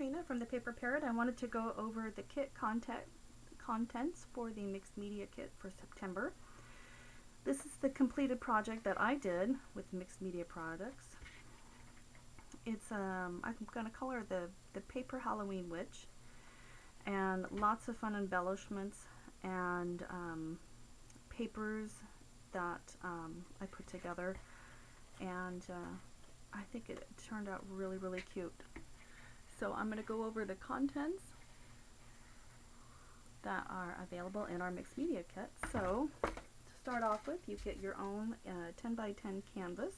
Katrina from the Paper Parrot. I wanted to go over the kit contents for the mixed media kit for September. This is the completed project that I did with mixed media products. It's I'm going to color the paper Halloween witch, and lots of fun embellishments and papers that I put together, and I think it turned out really, really cute. So I'm going to go over the contents that are available in our mixed media kit. So to start off with, you get your own 10 by 10 canvas,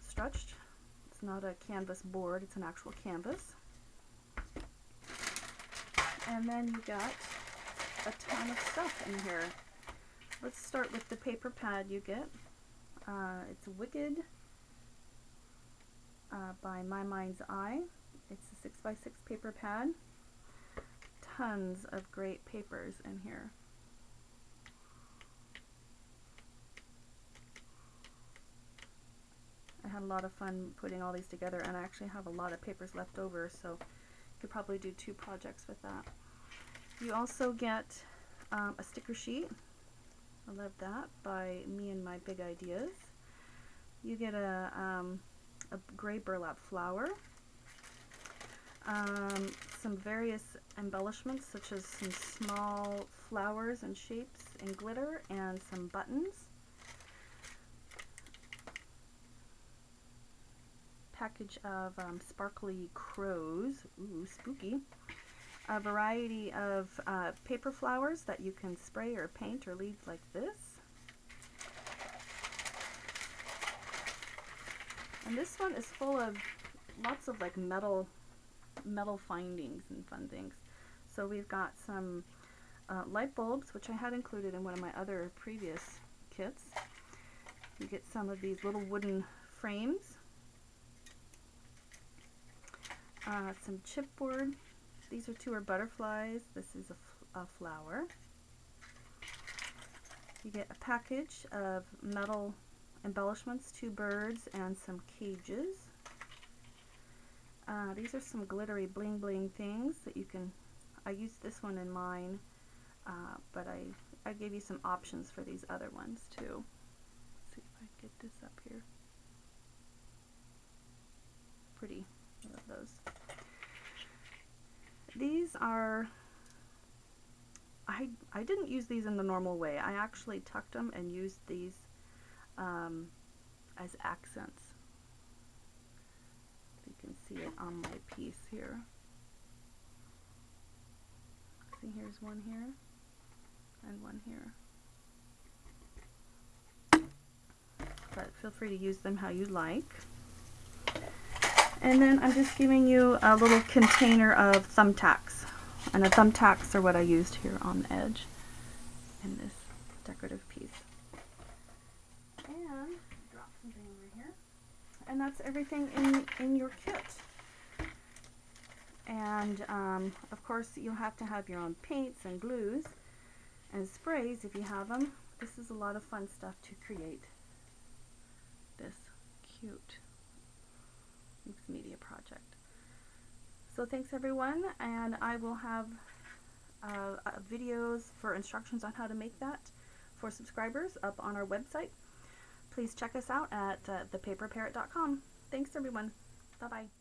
stretched. It's not a canvas board, it's an actual canvas. And then you got a ton of stuff in here. Let's start with the paper pad you get. It's Wicked by My Mind's Eye. It's a 6 by 6 paper pad. Tons of great papers in here. I had a lot of fun putting all these together, and I actually have a lot of papers left over, so you could probably do 2 projects with that. You also get a sticker sheet. I love that, by Me and My Big Ideas. You get a gray burlap flower, some various embellishments such as some small flowers and shapes and glitter, and some buttons. Package of sparkly crows, ooh, spooky. A variety of paper flowers that you can spray or paint or leave like this. And this one is full of lots of like metal findings and fun things. So we've got some light bulbs, which I had included in one of my other previous kits. You get some of these little wooden frames, some chipboard. These are 2 are butterflies. This is a flower. You get a package of metal embellishments, 2 birds and some cages. These are some glittery bling bling things that you can, I used this one in mine, but I gave you some options for these other ones too. Let's see if I can get this up here. Pretty, I love those. These are, I didn't use these in the normal way. I actually tucked them and used these as accents. You can see it on my piece here. See, here's one here and one here. But feel free to use them how you like. And then I'm just giving you a little container of thumbtacks. And the thumbtacks are what I used here on the edge in this decorative piece. And drop something over here. And that's everything in your kit. And of course you'll have to have your own paints and glues and sprays if you have them. This is a lot of fun stuff to create this cute mixed media project. So thanks everyone, and I will have videos for instructions on how to make that for subscribers up on our website. Please check us out at thepaperparrot.com. Thanks everyone. Bye bye.